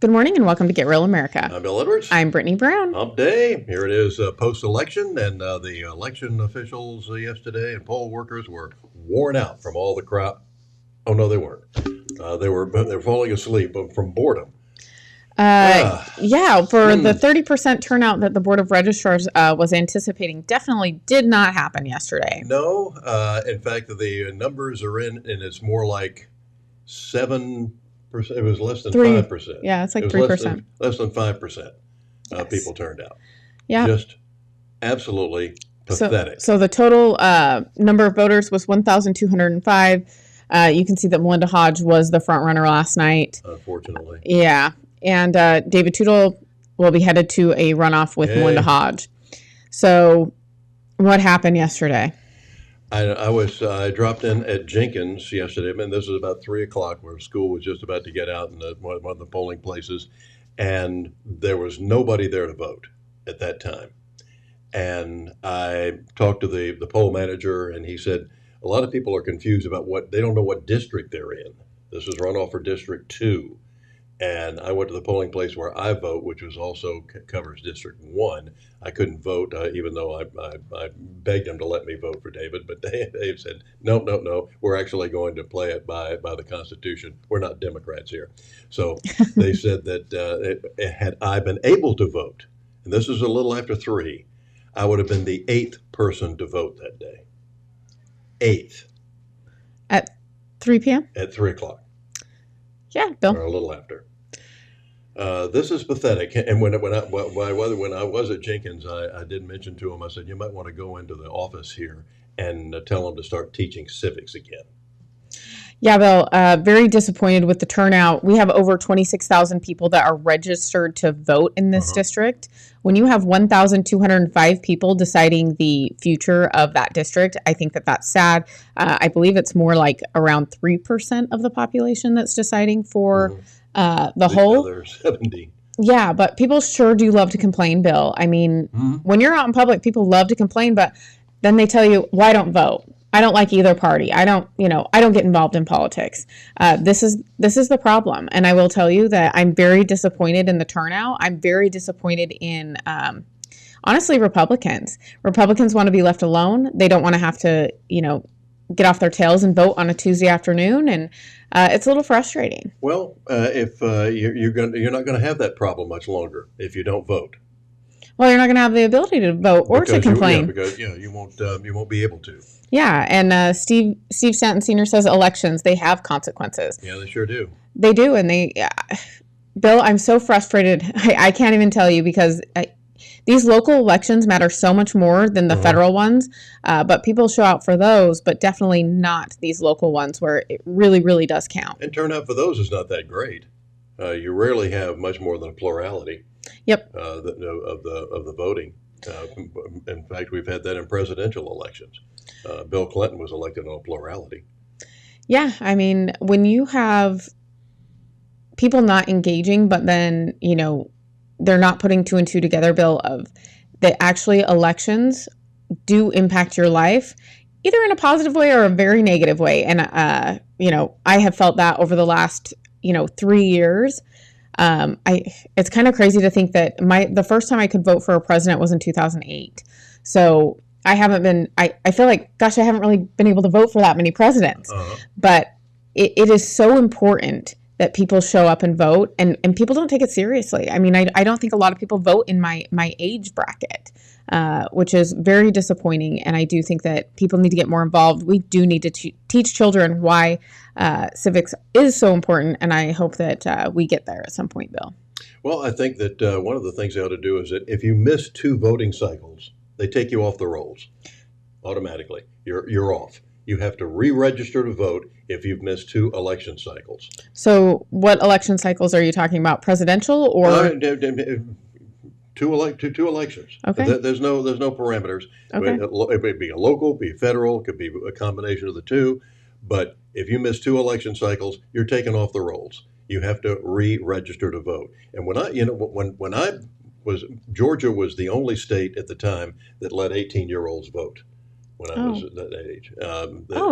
Good morning and welcome to Get Real America. I'm Bill Edwards. I'm Brittany Brown. Hump day. Here it is post-election, and the election officials yesterday and poll workers were worn out from all the crowd. Oh, no, they weren't. They were falling asleep from boredom. The 30% turnout that the Board of Registrars was anticipating definitely did not happen yesterday. No. In fact, the numbers are in, and it's more like 7%. It was less than 5%. Yeah, it's like 3%. Less than 5% Yes. people turned out. Yeah. Just absolutely pathetic. So the total number of voters was 1,205. You can see that Melinda Hodge was the front runner last night. Unfortunately. Yeah. And David Tootle will be headed to a runoff with Melinda Hodge. So what happened yesterday? I dropped in at Jenkins yesterday, and this was about 3 o'clock, where school was just about to get out in one of the polling places, and there was nobody there to vote at that time. And I talked to the poll manager, and he said a lot of people are confused about they don't know what district they're in. This is runoff for District 2. And I went to the polling place where I vote, which was also covers District 1. I couldn't vote, even though I begged them to let me vote for David. But they said, no, we're actually going to play it by the Constitution. We're not Democrats here. So they said that had I been able to vote, and this was a little after 3, I would have been the 8th person to vote that day. 8th. At 3 p.m.? At 3 o'clock. Yeah, Bill. Or a little after. This is pathetic. And when I was at Jenkins, I did mention to him, I said, you might want to go into the office here and tell them to start teaching civics again. Yeah, Bill, very disappointed with the turnout. We have over 26,000 people that are registered to vote in this district. When you have 1,205 people deciding the future of that district, I think that that's sad. I believe it's more like around 3% of the population that's deciding for the whole. Other 70. Yeah, but people sure do love to complain, Bill. I mean, when you're out in public, people love to complain, but then they tell you, well, I don't vote. I don't like either party. I don't get involved in politics. This is the problem. And I will tell you that I'm very disappointed in the turnout. I'm very disappointed in, honestly, Republicans. Republicans want to be left alone. They don't want to have to, get off their tails and vote on a Tuesday afternoon. And it's a little frustrating. Well, if you're not going to have that problem much longer if you don't vote. Well, you're not going to have the ability to vote or to complain. You won't be able to. Yeah, and Steve Stanton Sr. says elections, they have consequences. Yeah, they sure do. They do, and Bill, I'm so frustrated. I can't even tell you because these local elections matter so much more than the federal ones, but people show out for those, but definitely not these local ones where it really, really does count. And turnout for those is not that great. You rarely have much more than a plurality. Yep. Of the voting. In fact, we've had that in presidential elections. Bill Clinton was elected on a plurality. Yeah, I mean, when you have people not engaging, but then, they're not putting 2 and 2 together, Bill, of that actually elections do impact your life, either in a positive way or a very negative way. And, I have felt that over the last, 3 years. It's kind of crazy to think that the first time I could vote for a president was in 2008. So I haven't been, I feel like, gosh, I haven't really been able to vote for that many presidents, but it is so important that people show up and vote and people don't take it seriously. I mean, I don't think a lot of people vote in my age bracket, which is very disappointing. And I do think that people need to get more involved. We do need to teach children why civics is so important. And I hope that we get there at some point, Bill. Well, I think that one of the things they ought to do is that if you miss 2 voting cycles, they take you off the rolls automatically. You're off. You have to re-register to vote if you've missed 2 election cycles. So what election cycles are you talking about? Presidential or? 2 elections. Okay. There's no parameters. Okay. It may be a local, be federal, it could be a combination of the 2. But if you miss 2 election cycles, you're taken off the rolls. You have to re-register to vote. And when I was, Georgia was the only state at the time that let 18-year-olds vote when I was at that age.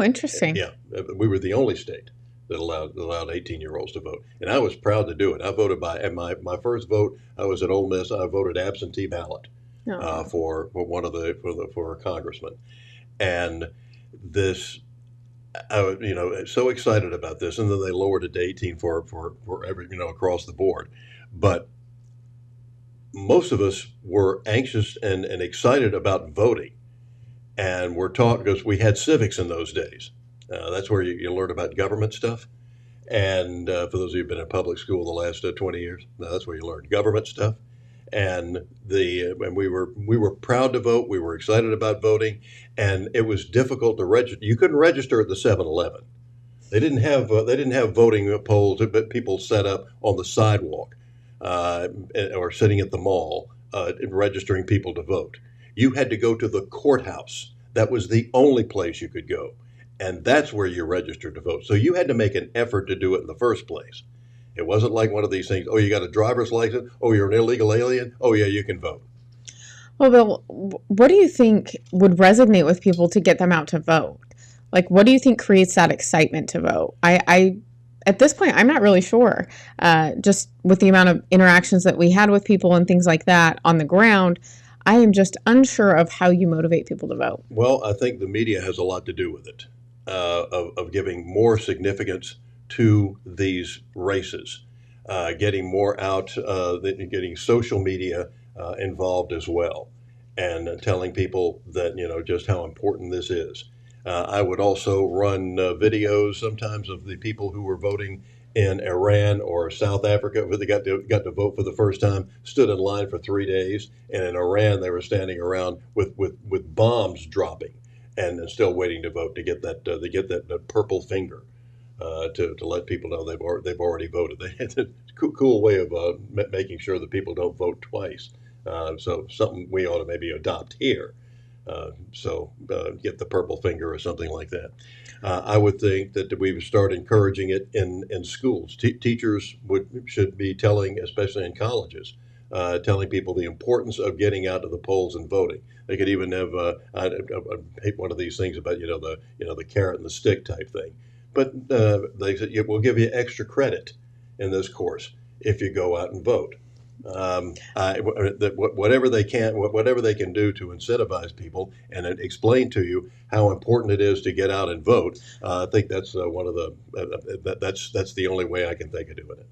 Interesting. Yeah, we were the only state that allowed 18-year-olds to vote, and I was proud to do it. I voted and my first vote. I was at Ole Miss. I voted absentee ballot Oh. for one of for a congressman, and this I was, so excited about this, and then they lowered it to 18 for every across the board, but most of us were anxious and excited about voting, and we're taught because we had civics in those days. That's where you learn about government stuff. And for those of you who've been in public school the last 20 years, that's where you learn government stuff. And and we were proud to vote. We were excited about voting, and it was difficult to register. You couldn't register at the 7-Eleven. They didn't have voting polls, but people set up on the sidewalk uh, or sitting at the mall registering people to vote. You had to go to the courthouse. That was the only place you could go, and that's where you registered to vote. So you had to make an effort to do it in the first place. It wasn't like one of these things. Oh, you got a driver's license. Oh, you're an illegal alien. Oh, yeah, you can vote. Well, Bill, what do you think would resonate with people to get them out to vote? Like, what do you think creates that excitement to vote? At this point, I'm not really sure. Just with the amount of interactions that we had with people and things like that on the ground, I am just unsure of how you motivate people to vote. Well, I think the media has a lot to do with it, of giving more significance to these races, getting more out, getting social media involved as well, and telling people that just how important this is. I would also run videos sometimes of the people who were voting in Iran or South Africa, where they got to vote for the first time, stood in line for 3 days, and in Iran they were standing around with bombs dropping, and still waiting to vote to get that purple finger. To let people know they've already voted. It's a cool way of making sure that people don't vote twice. So something we ought to maybe adopt here. Get the purple finger or something like that. I would think that we would start encouraging it in schools. Teachers should be telling, especially in colleges, telling people the importance of getting out to the polls and voting. They could even have I hate one of these things about the carrot and the stick type thing, but they said we'll give you extra credit in this course if you go out and vote. Whatever they can do to incentivize people and explain to you how important it is to get out and vote. I think that's one of that's the only way I can think of doing it.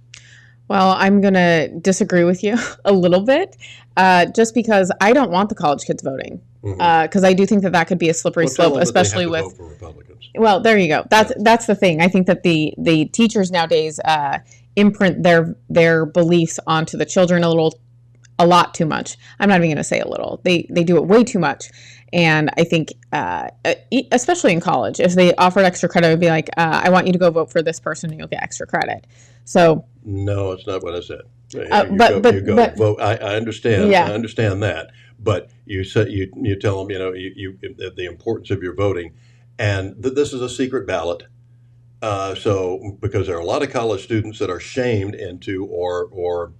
Well, I'm going to disagree with you a little bit, just because I don't want the college kids voting. Because I do think that could be a slippery Well, tell slope, them that they have especially to with. vote for Republicans. Well, there you go. That's the thing. I think that the teachers nowadays imprint their beliefs onto the children a lot too much. I'm not even going to say a little. They do it way too much. And I think, especially in college, if they offered extra credit, it would be like, I want you to go vote for this person, and you'll get extra credit. So No, it's not what I said. You go but vote. I understand. yeah. I understand that. But you tell them the importance of your voting, and that this is a secret ballot. So because there are a lot of college students that are shamed into or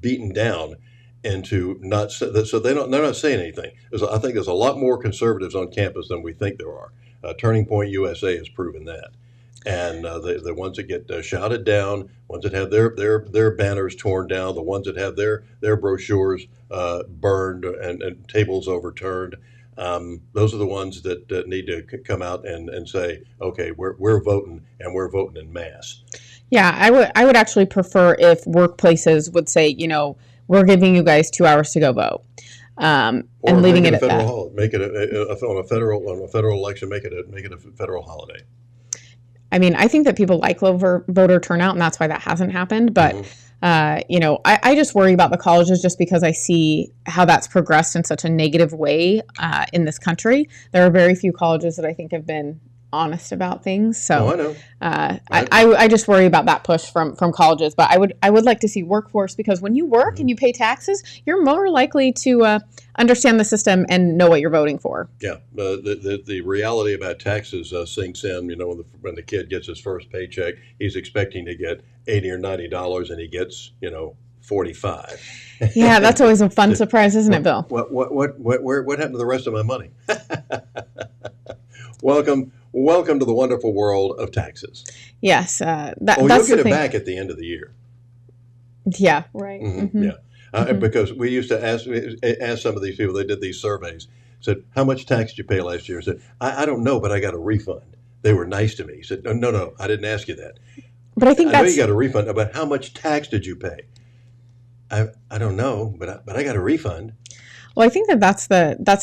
beaten down into not so they're not saying anything. I think there's a lot more conservatives on campus than we think there are. Turning Point USA has proven that. And the ones that get shouted down, ones that have their banners torn down, the ones that have their brochures burned and tables overturned, those are the ones that need to come out and say, okay, we're voting, and we're voting in mass. Yeah, I would actually prefer if workplaces would say, we're giving you guys 2 hours to go vote, and leaving it at that. Make it on a federal election. Make it a federal holiday. I mean, I think that people like low voter turnout, and that's why that hasn't happened. But, I just worry about the colleges just because I see how that's progressed in such a negative way in this country. There are very few colleges that I think have been honest about things. So I know. I just worry about that push from colleges. But I would like to see workforce, because when you work and you pay taxes, you're more likely to understand the system and know what you're voting for. Yeah, the reality about taxes sinks in. When the kid gets his first paycheck, he's expecting to get $80 or $90, and he gets $45. Yeah, that's always a fun surprise, isn't it, Bill? What happened to the rest of my money? Welcome Welcome to the wonderful world of taxes. Yes, Oh, you'll that's get the it thing. back at the end of the year. Yeah, right. Yeah, Hmm. because we used to ask some of these people. They did these surveys. Said, "How much tax did you pay last year?" I said, "I don't know, but I got a refund." They were nice to me. He said, "No, I didn't ask you that. But I think I know you that's got a refund, but how much tax did you pay?" I don't know, but I got a refund. well, I think that that's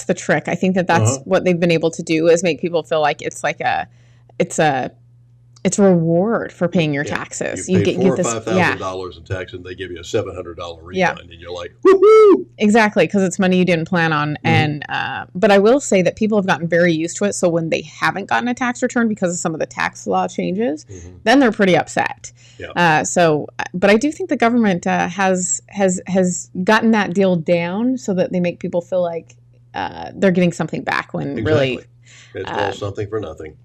the trick. I think that Uh that's huh. what they've been able to do is make people feel like it's a it's a reward for paying your Yeah, you taxes. You paid four get or this, five yeah, thousand dollars in tax, and they give you a $700 yeah. refund, and you're like, "Woohoo!" Exactly, because it's money you didn't plan on. Mm-hmm. And but I will say that people have gotten very used to it. So when they haven't gotten a tax return because of some of the tax law changes, Mm-hmm. then they're pretty upset. Yeah, But I do think the government has gotten that deal down so that they make people feel like they're getting something back when exactly. really, It's all uh, something for nothing.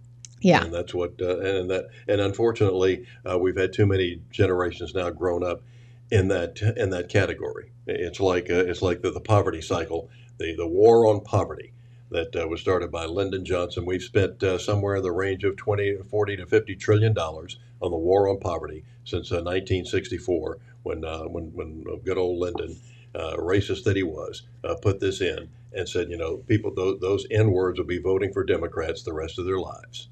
yeah. And that's what and unfortunately we've had too many generations now grown up in that category. It's like the poverty cycle, the war on poverty that was started by Lyndon Johnson. We've spent somewhere in the range of 20 to 40 to 50 trillion dollars on the war on poverty since 1964 when good old Lyndon, racist that he was, put this in and said, people, those N words will be voting for Democrats the rest of their lives.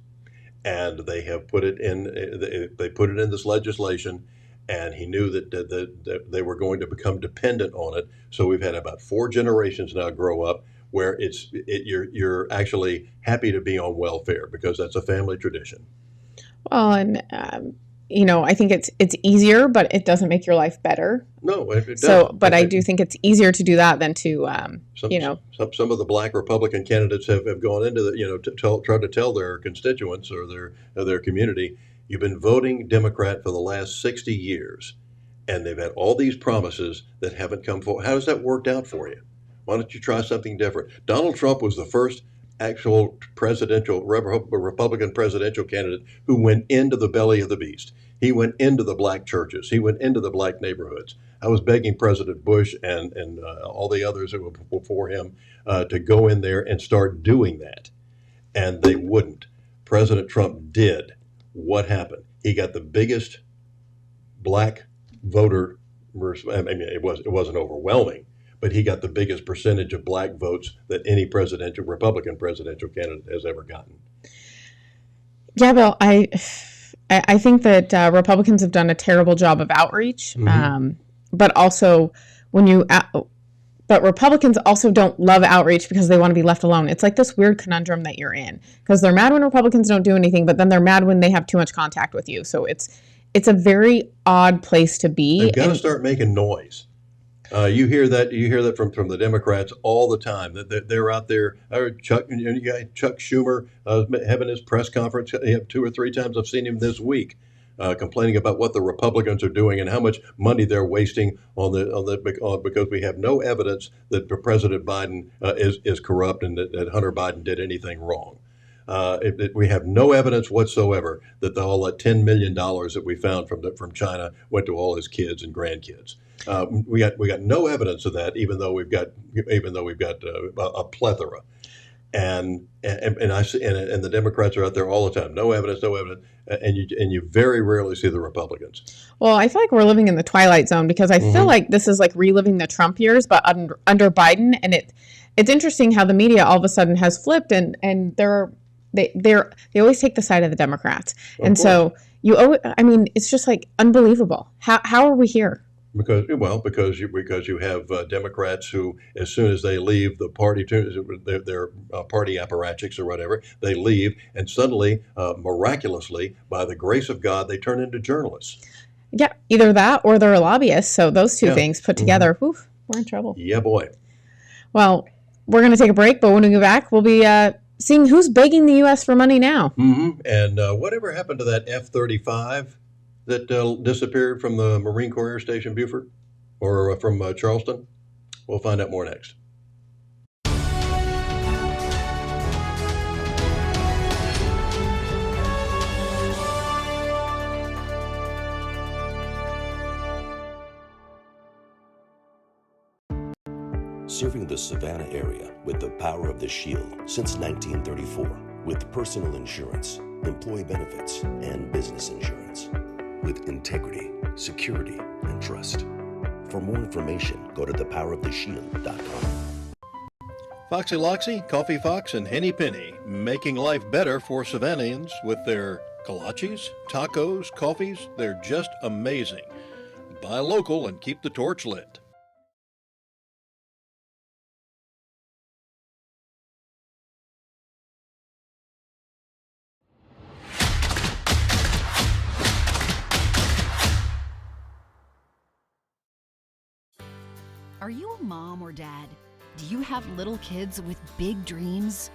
And they have put it in. They put it in this legislation, and he knew that they were going to become dependent on it. So we've had about 4 generations now grow up where you're actually happy to be on welfare because that's a family tradition. Well, and I think it's easier, but it doesn't make your life better. No, it So, doesn't. but I do think it's easier to do that than to Some, you know, some of the black Republican candidates have gone into the try to tell their constituents or their community, you've been voting Democrat for the last 60 years, and they've had all these promises that haven't come forward. How has that worked out for you? Why don't you try something different? Donald Trump was the first actual Republican presidential candidate who went into the belly of the beast. He went into the black churches. He went into the black neighborhoods. I was begging President Bush and all the others that were before him to go in there and start doing that, and they wouldn't. President Trump did. What happened? He got the biggest black voter. I mean, it wasn't overwhelming, but he got the biggest percentage of black votes that any Republican presidential candidate has ever gotten. yeah, Bill, I think that Republicans have done a terrible job of outreach, Mm-hmm. but also when you but Republicans also don't love outreach because they want to be left alone. It's like this weird conundrum that you're in because they're mad when Republicans don't do anything, but then they're mad when they have too much contact with you. So it's a very odd place to be. They've got to And start making noise. You hear that from the Democrats all the time that they're out there. You got Chuck Schumer having his press conference 2 or 3 times. I've seen him this week complaining about what the Republicans are doing and how much money they're wasting because we have no evidence that President Biden is corrupt and that Hunter Biden did anything wrong. We have no evidence whatsoever that all that $10 million that we found from China went to all his kids and grandkids. We got no evidence of that, even though we've got a plethora. And I see, and the Democrats are out there all the time. No evidence, no evidence, and you very rarely see the Republicans. well, I feel like we're living in the twilight zone because I feel Mm-hmm. like this is like reliving the Trump years, but under Biden, and it's interesting how the media all of a sudden has flipped, and they always take the side of the Democrats, Of and course. so I mean, it's just like unbelievable. How are we here? Because you have Democrats who, as soon as they leave the party, their party apparatchiks or whatever, they leave, and suddenly, miraculously, by the grace of God, they turn into journalists. Yeah, either that or they're lobbyists. So those two Yeah. things put Hmm. together, whew, we're in trouble. Yeah, boy. Well, we're going to take a break, but when we get back, we'll be seeing who's begging the U.S. for money now. And whatever happened to that F-35 that disappeared from the Marine Corps Air Station Beaufort or from Charleston? We'll find out more next. Serving the Savannah area with the power of the shield since 1934. with personal insurance, employee benefits, and business insurance. With integrity, security, and trust. For more information, go to thepoweroftheshield.com. Foxy Loxy, Coffee Fox, and Henny Penny, making life better for Savannahans with their kolaches, tacos, coffees. They're just amazing. Buy local and keep the torch lit. Are you a mom or dad? Do you have little kids with big dreams?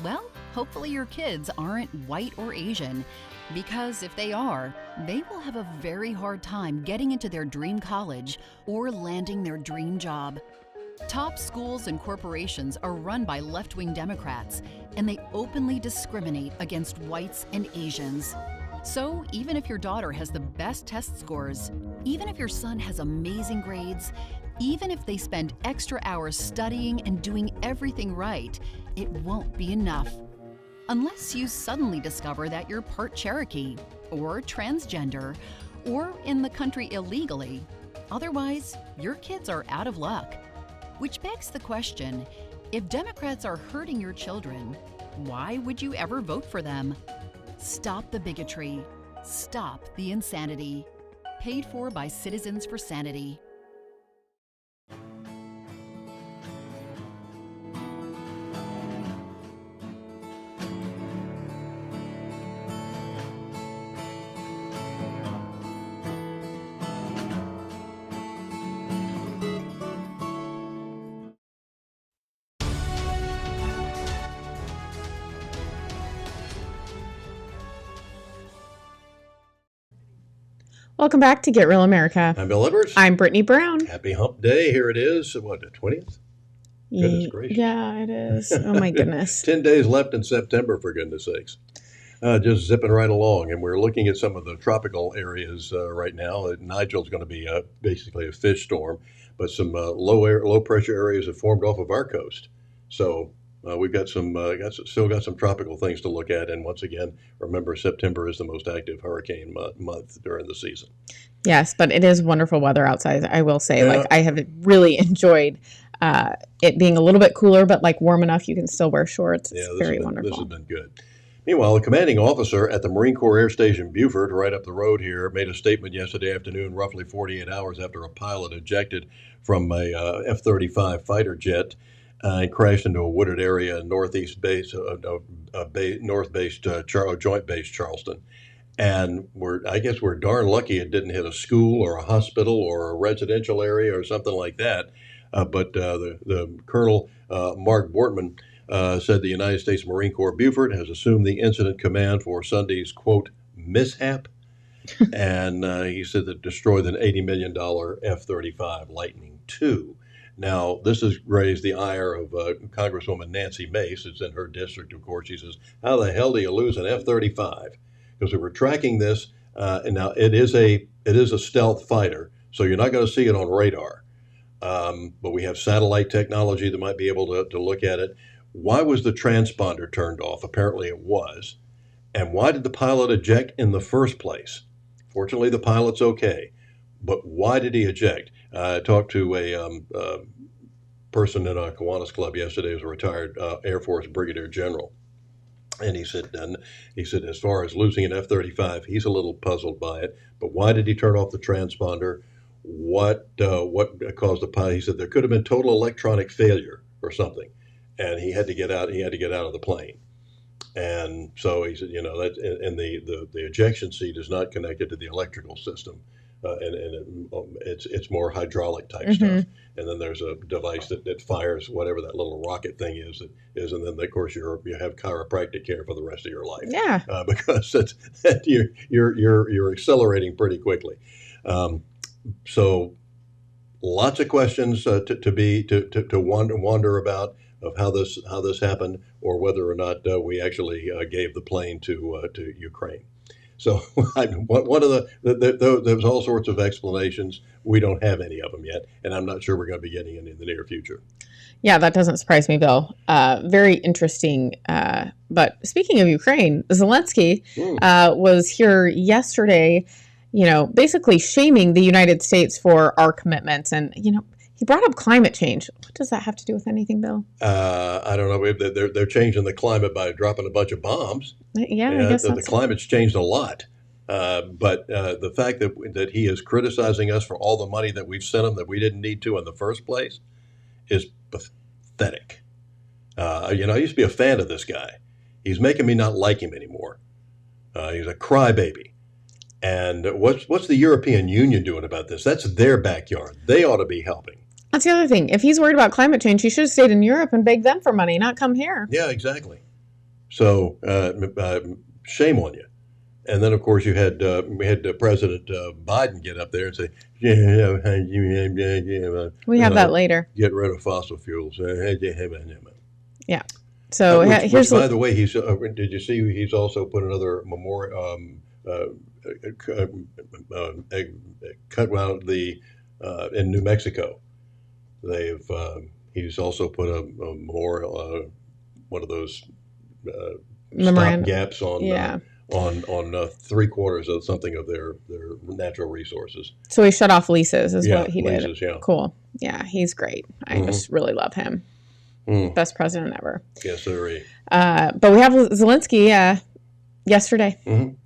Well, hopefully your kids aren't white or Asian, because if they are, they will have a very hard time getting into their dream college or landing their dream job. Top schools and corporations are run by left-wing Democrats, and they openly discriminate against whites and Asians. So even if your daughter has the best test scores, even if your son has amazing grades, even if they spend extra hours studying and doing everything right, it won't be enough. Unless you suddenly discover that you're part Cherokee, or transgender, or in the country illegally. Otherwise, your kids are out of luck. Which begs the question, if Democrats are hurting your children, why would you ever vote for them? Stop the bigotry. Stop the insanity. Paid for by Citizens for Sanity. Welcome back to Get Real America. I'm Bill Edwards. I'm Brittany Brown. Happy Hump Day. Here it is. What, the 20th? Goodness gracious. Yeah, it is. Oh, my goodness. 10 days left in September, for goodness sakes. Just zipping right along. And we're looking at some of the tropical areas right now. Nigel's going to be basically a fish storm, but some low pressure areas have formed off of our coast. So we've got still got some tropical things to look at. And once again, remember, September is the most active hurricane month during the season. Yes, but it is wonderful weather outside. I will say, Yeah. I have really enjoyed it being a little bit cooler, but warm enough you can still wear shorts. It's very wonderful. This has been good. Meanwhile, the commanding officer at the Marine Corps Air Station Beaufort, right up the road here, made a statement yesterday afternoon, roughly 48 hours after a pilot ejected from a F-35 fighter jet and crashed into a wooded area in North Base Joint Base Charleston. And I guess we're darn lucky it didn't hit a school or a hospital or a residential area or something like that. But the Colonel, Mark Bortman, said the United States Marine Corps Beaufort has assumed the incident command for Sunday's, quote, mishap. And he said that destroyed an $80 million F-35 Lightning II. Now, this has raised the ire of Congresswoman Nancy Mace. It's in her district, of course. She says, how the hell do you lose an F-35? Because we were tracking this, and now it is a stealth fighter, so you're not going to see it on radar. But we have satellite technology that might be able to look at it. Why was the transponder turned off? Apparently it was. And why did the pilot eject in the first place? Fortunately, the pilot's okay. But why did he eject? I talked to a person in our Kiwanis Club yesterday, who's a retired Air Force Brigadier General. And he said, as far as losing an F-35, he's a little puzzled by it. But why did he turn off the transponder? What caused the pilot? He said there could have been total electronic failure or something, and he had to get out. He had to get out of the plane. And so he said, that, and the ejection seat is not connected to the electrical system, and it's more hydraulic type stuff. And then there's a device that fires whatever that little rocket thing is, and then of course you have chiropractic care for the rest of your life. Yeah, because you're accelerating pretty quickly. So lots of questions to wonder about of how this happened, or whether or not we actually gave the plane to Ukraine. So one of there's all sorts of explanations. We don't have any of them yet, and I'm not sure we're going to be getting any in the near future. Yeah, that doesn't surprise me, Bill. Very interesting. But speaking of Ukraine, Zelensky was here yesterday, basically shaming the United States for our commitments. And, he brought up climate change. What does that have to do with anything, Bill? I don't know. They're changing the climate by dropping a bunch of bombs. Yeah, I guess the climate's changed a lot. But the fact that he is criticizing us for all the money that we've sent him that we didn't need to in the first place is pathetic. I used to be a fan of this guy. He's making me not like him anymore. He's a crybaby. And what's the European Union doing about this? That's their backyard. They ought to be helping. That's the other thing. If he's worried about climate change, he should have stayed in Europe and begged them for money, not come here. Yeah, exactly. So shame on you. And then, of course, we had President Biden get up there and say, we have that later. Get rid of fossil fuels. Yeah. So which, by the way, did you see he's also put another memorial cut out in New Mexico. He's also put a memorial, one of those stop gaps on 3/4 of something of their natural resources. So he shut off leases, is what he did. Leases, yeah. Cool. Yeah, he's great. I just really love him. Best president ever. Yes, sir. But we have Zelensky yesterday. Even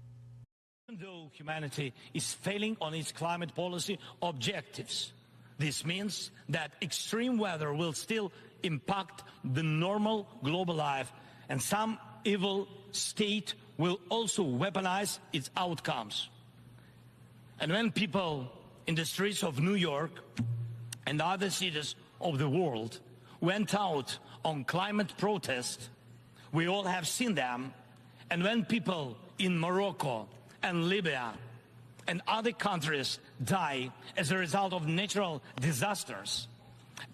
though humanity is failing on its climate policy objectives, this means that extreme weather will still impact the normal global life, and some evil state will also weaponize its outcomes. And when people in the streets of New York and other cities of the world went out on climate protest, we all have seen them. And when people in Morocco and Libya and other countries die as a result of natural disasters,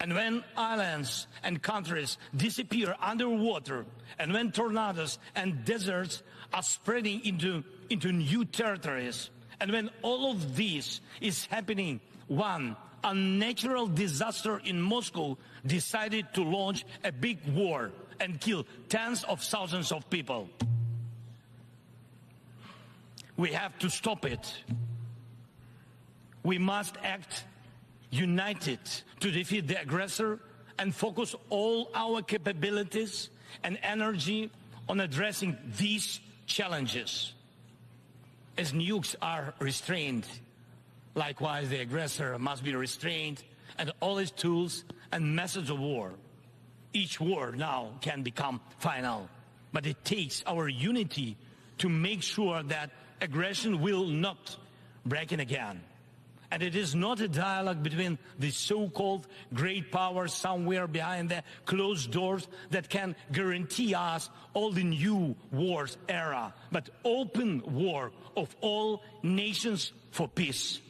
and when islands and countries disappear underwater, and when tornadoes and deserts are spreading into new territories, and when all of this is happening, one unnatural disaster in Moscow decided to launch a big war and kill tens of thousands of people. We have to stop it. We must act united to defeat the aggressor and focus all our capabilities and energy on addressing these challenges. As nukes are restrained, likewise the aggressor must be restrained, and all his tools and methods of war. Each war now can become final, but it takes our unity to make sure that aggression will not break in again. And it is not a dialogue between the so-called great powers somewhere behind the closed doors that can guarantee us all the new wars era, but open war of all nations for peace.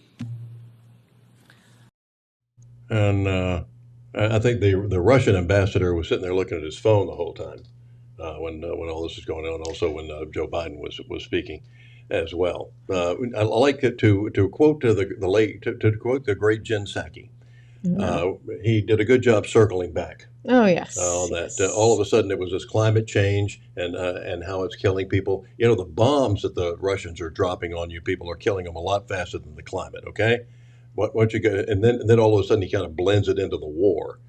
And I think the Russian ambassador was sitting there looking at his phone the whole time when all this was going on. Also, when Joe Biden was speaking as well. I like it to quote to quote the great Jen Psaki. He did a good job circling back. Oh yes. On that, all of a sudden it was this climate change and how it's killing people. The bombs that the Russians are dropping on you, people are killing them a lot faster than the climate. Okay, what you get, and then all of a sudden he kind of blends it into the war.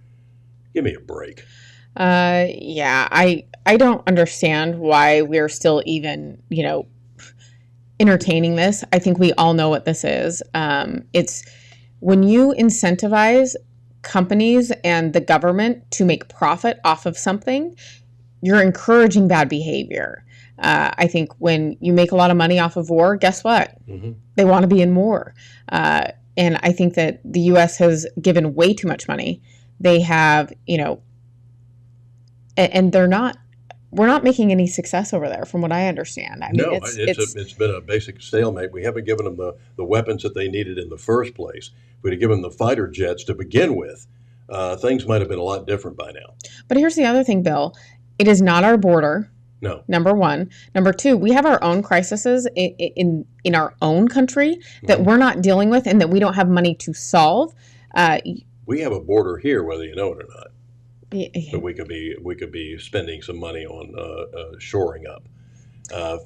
Give me a break. Yeah, I don't understand why we're still even entertaining this. I think we all know what this is. It's when you incentivize companies and the government to make profit off of something, you're encouraging bad behavior. I think when you make a lot of money off of war, guess what? They want to be in more. And I think that the U.S. has given way too much money. They have, and we're not making any success over there, from what I understand. I mean, no, it's been a basic stalemate. We haven't given them the weapons that they needed in the first place. If we'd have given them the fighter jets to begin with, things might have been a lot different by now. But here's the other thing, Bill. It is not our border. No. Number one. Number two, we have our own crises in our own country that we're not dealing with and that we don't have money to solve. We have a border here, whether you know it or not. Yeah. But we could be spending some money on shoring up.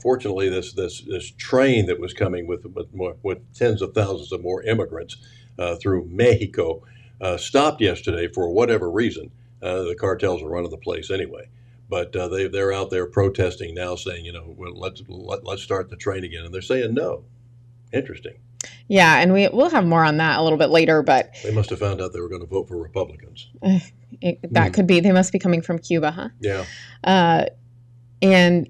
Fortunately, this train that was coming with tens of thousands of more immigrants through Mexico stopped yesterday for whatever reason. The cartels are running the place anyway, but they're out there protesting now, saying, well, let's start the train again, and they're saying no. Interesting. Yeah, and we'll have more on that a little bit later, but They must have found out they were going to vote for Republicans. that could be. They must be coming from Cuba, huh? Yeah. And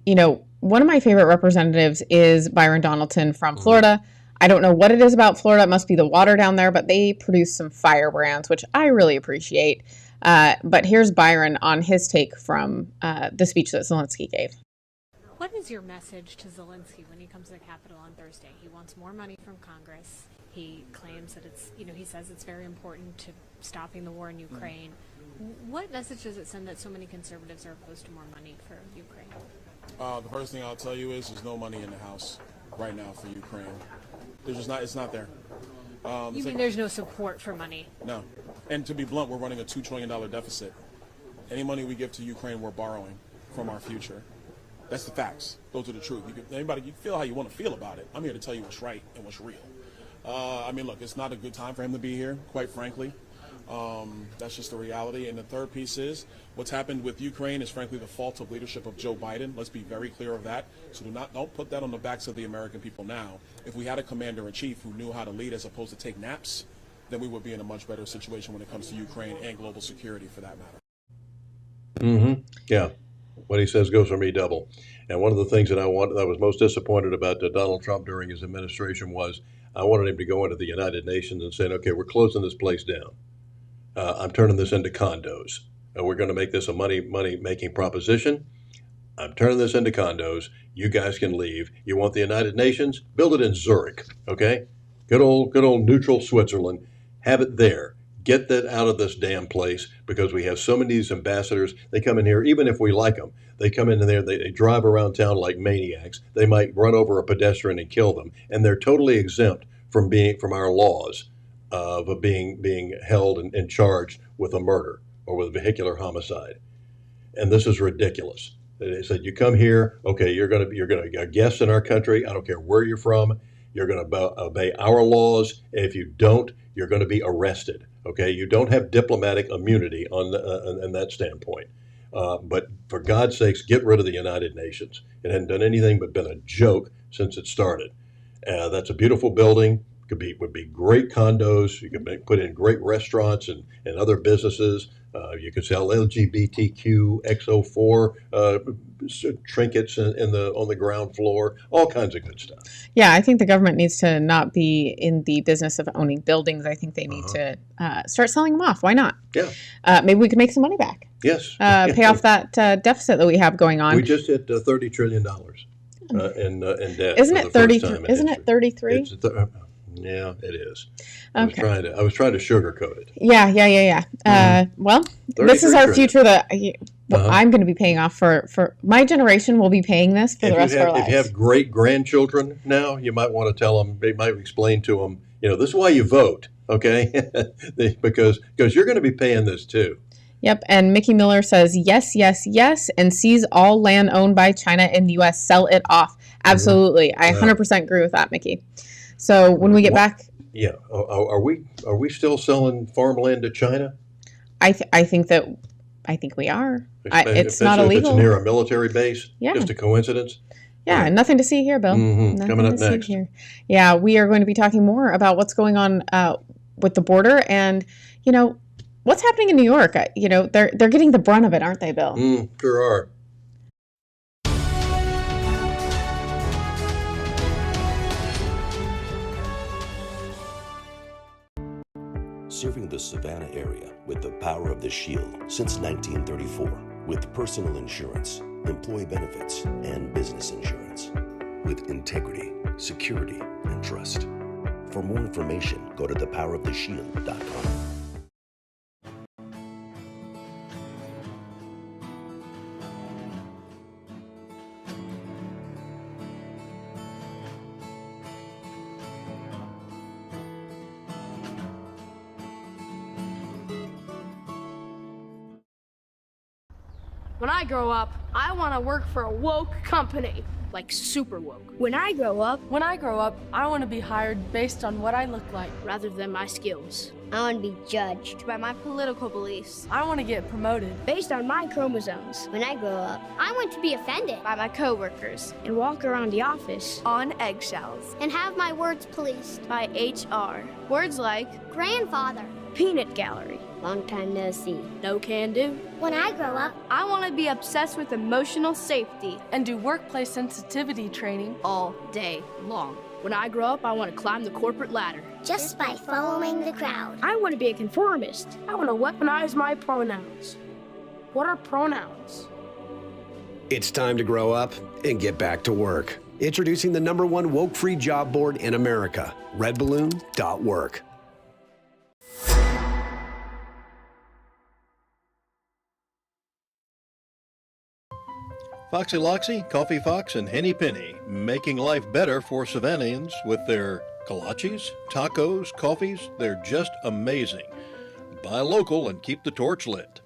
one of my favorite representatives is Byron Donaldson from Florida. I don't know what it is about Florida. It must be the water down there, but they produce some firebrands, which I really appreciate. But here's Byron on his take from the speech that Zelensky gave. What is your message to Zelensky when he comes to the Capitol on Thursday? He wants more money from Congress. He claims that he says it's very important to stopping the war in Ukraine. What message does it send that so many conservatives are opposed to more money for Ukraine? The first thing I'll tell you is there's no money in the House right now for Ukraine. There's just not. It's not there. You mean there's no support for money? No. And to be blunt, we're running a $2 trillion deficit. Any money we give to Ukraine, we're borrowing from our future. That's the facts. Those are the truth. You feel how you want to feel about it. I'm here to tell you what's right and what's real. Look, it's not a good time for him to be here, quite frankly. That's just the reality. And the third piece is what's happened with Ukraine is frankly the fault of leadership of Joe Biden. Let's be very clear of that. So don't put that on the backs of the American people now. If we had a commander-in-chief who knew how to lead as opposed to take naps, then we would be in a much better situation when it comes to Ukraine and global security for that matter. Yeah. What he says goes for me double. And one of the things that I was most disappointed about Donald Trump during his administration was I wanted him to go into the United Nations and say, okay, we're closing this place down. I'm turning this into condos. We're going to make this a money-making proposition. I'm turning this into condos. You guys can leave. You want the United Nations? Build it in Zurich, okay? Good old neutral Switzerland. Have it there. Get that out of this damn place because we have so many of these ambassadors. They come in here, even if we like them. They come in there, they drive around town like maniacs. They might run over a pedestrian and kill them. And they're totally exempt from our laws of being held and charged with a murder or with vehicular homicide. And this is ridiculous. They said, you come here, okay, you're going to be a guest in our country. I don't care where you're from. You're going to obey our laws. If you don't, you're going to be arrested. Okay, you don't have diplomatic immunity on that standpoint. But for God's sakes, get rid of the United Nations. It hadn't done anything but been a joke since it started. That's a beautiful building. Would be great condos. You could put in great restaurants and other businesses. You could sell LGBTQ X04 trinkets on the ground floor. All kinds of good stuff. Yeah, I think the government needs to not be in the business of owning buildings. I think they need to start selling them off. Why not? Yeah. Maybe we can make some money back. Yes. Pay off that deficit that we have going on. We just hit $30 trillion in debt. Isn't it 33? Isn't it 33? Yeah, it is. Okay. I was trying to sugarcoat it. Yeah. Well, this is our future that I'm going to be paying off for my generation. Will be paying this for the rest of our lives. If you have great grandchildren now, you might want to tell them. They might explain to them. This is why you vote, okay? because you're going to be paying this too. Yep, and Mickey Miller says yes, yes, yes, and seize all land owned by China in the U.S. Sell it off. Absolutely, I 100% agree with that, Mickey. So when we get back, are we still selling farmland to China? I think we are. It's not illegal. It's near a military base. Yeah. Just a coincidence. Yeah, right. Nothing to see here, Bill. Coming up next. Yeah, we are going to be talking more about what's going on with the border and what's happening in New York. They're getting the brunt of it, aren't they, Bill? Sure are. Serving the Savannah area with the power of the Shield since 1934 with personal insurance, employee benefits, and business insurance. With integrity, security, and trust. For more information, go to thepoweroftheshield.com. When I grow up, I want to work for a woke company, like super woke. When I grow up, I want to be hired based on what I look like. rather than my skills, I want to be judged By my political beliefs. I want to get promoted. based on my chromosomes. When I grow up, I want to be offended By my coworkers. and walk around the office On eggshells. and have my words policed. By HR. Words like Grandfather. peanut gallery. Long time no see. no can do. When I grow up, I want to be obsessed with emotional safety And do workplace sensitivity training. all day long. When I grow up, I want to climb the corporate ladder. just by following the crowd. I want to be a conformist. I want to weaponize my pronouns. What are pronouns? It's time to grow up and get back to work. Introducing the #1 woke-free job board in America, redballoon.work. Foxy Loxy, Coffee Fox, and Henny Penny, making life better for Savannahans with their kolaches, tacos, coffees. They're just amazing. Buy local and keep the torch lit.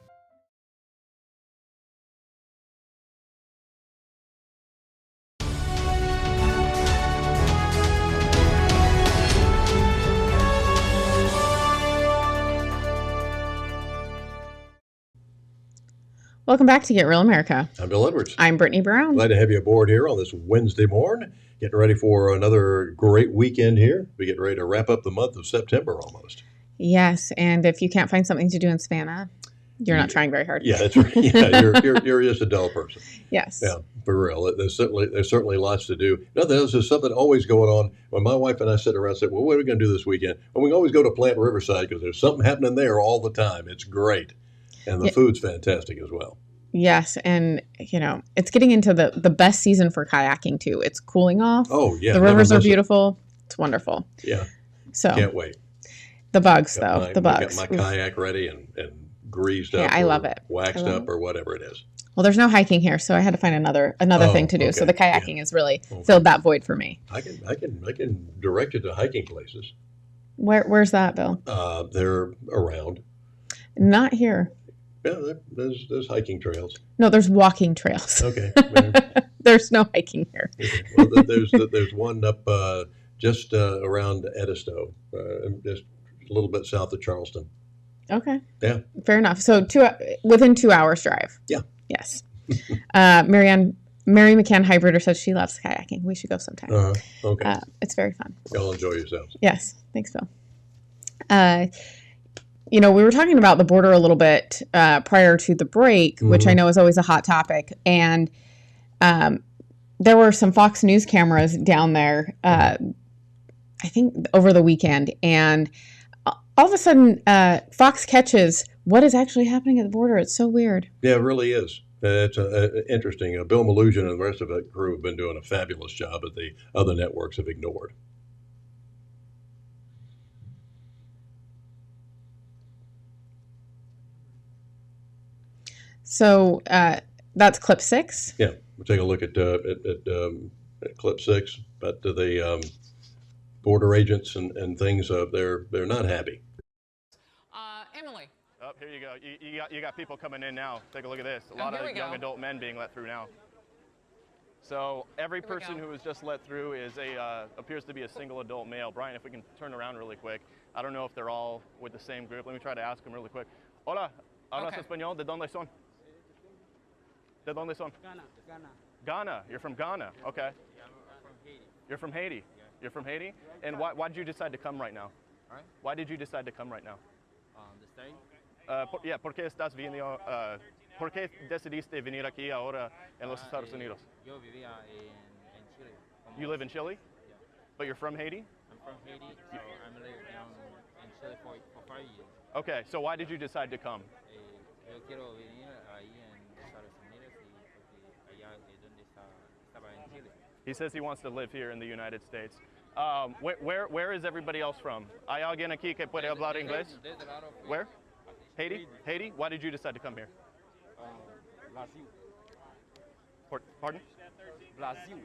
Welcome back to Get Real America. I'm Bill Edwards. I'm Brittany Brown. Glad to have you aboard here on this Wednesday morning. Getting ready for another great weekend here. We're getting ready to wrap up the month of September almost. Yes, and if you can't find something to do in Savannah, you're not trying very hard. Yeah, that's right. Yeah, you're just a dull person. Yes. Yeah, for real. There's certainly lots to do. Nothing else. There's something always going on. When my wife and I sit around and say, well, what are we going to do this weekend? Well, we can always go to Plant Riverside because there's something happening there all the time. It's great. And the food's fantastic as well. Yes, and it's getting into the best season for kayaking too. It's cooling off. Oh yeah, the rivers are beautiful. It's wonderful. Yeah, so can't wait. The bugs though, the bugs. I got my kayak ready and greased up. Yeah, I love it. Waxed up or whatever it is. Well, there's no hiking here, so I had to find another thing to do. Okay. So the kayaking has really filled that void for me. I can direct you to hiking places. Where's that, Bill? They're around. Not here. Yeah, there's hiking trails. No, there's walking trails. Okay. There's no hiking here. Okay. Well, there's one up just around Edisto, just a little bit south of Charleston. Okay. Yeah. Fair enough. So within 2 hours drive. Yeah. Yes. Mary McCann Hybrider says she loves kayaking. We should go sometime. Okay. It's very fun. Y'all enjoy yourselves. Yes. Thanks, Bill. We were talking about the border a little bit prior to the break, which I know is always a hot topic. And there were some Fox News cameras down there, I think over the weekend. And all of a sudden, Fox catches what is actually happening at the border. It's so weird. Yeah, it really is. It's interesting. Bill Malugin and the rest of the crew have been doing a fabulous job that the other networks have ignored. So that's clip 6. Yeah, we'll take a look at clip 6. But the border agents and things, they're not happy. Emily. Oh, here you go. You got people coming in now. Take a look at this. A lot of young adult men being let through now. So every person who was just let through is appears to be a single adult male. Brian, if we can turn around really quick. I don't know if they're all with the same group. Let me try to ask them really quick. Hola, ¿hablas español? ¿De dónde son? ¿De dónde son? Ghana. Ghana. You're from Ghana. Okay. Yeah, I'm from Haiti. You're from Haiti. Yeah. You're from Haiti? And why did you decide to come right now? All right. Why did you decide to come right now? The state. ¿Por qué estás viniendo? ¿Por qué decidiste venir aquí ahora en los Estados Unidos? Yo vivía en Chile. You live in Chile? Yeah. But you're from Haiti? I'm from Haiti, so I'm living down in Chile for 5 years. Okay, so why did you decide to come? Yo quiero venir ahí en Estados Unidos y allá es donde estaba en Chile. He says he wants to live here in the United States. Where is everybody else from? ¿Hay alguien aquí que puede hablar inglés? There's a lot of Where? Haiti? Haiti? Why did you decide to come here? Brazil. Pardon? Brazil.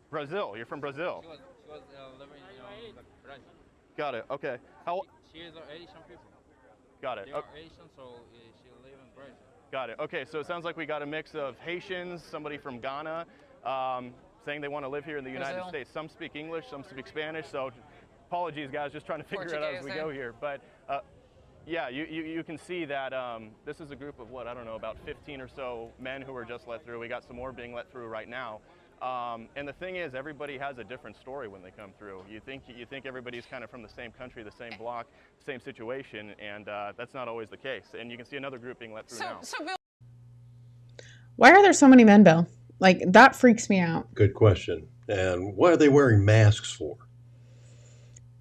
Brazil. You're from Brazil. She was living in Brazil. Got it. Okay. She is Asian people. Got it. They are Asian, so she live in Brazil. Got it. Okay, so it sounds like we got a mix of Haitians, somebody from Ghana, saying they want to live here in the United States. Some speak English, some speak Spanish, so apologies, guys, just trying to figure it out as we go here. But yeah, you can see that this is a group of, what, I don't know, about 15 or so men who were just let through. We got some more being let through right now. And the thing is, everybody has a different story when they come through. You think everybody's kind of from the same country, the same block, same situation, and that's not always the case. And you can see another group being let through now. So Bill, Why are there so many men, Bill? Like, that freaks me out. Good question. And what are they wearing masks for?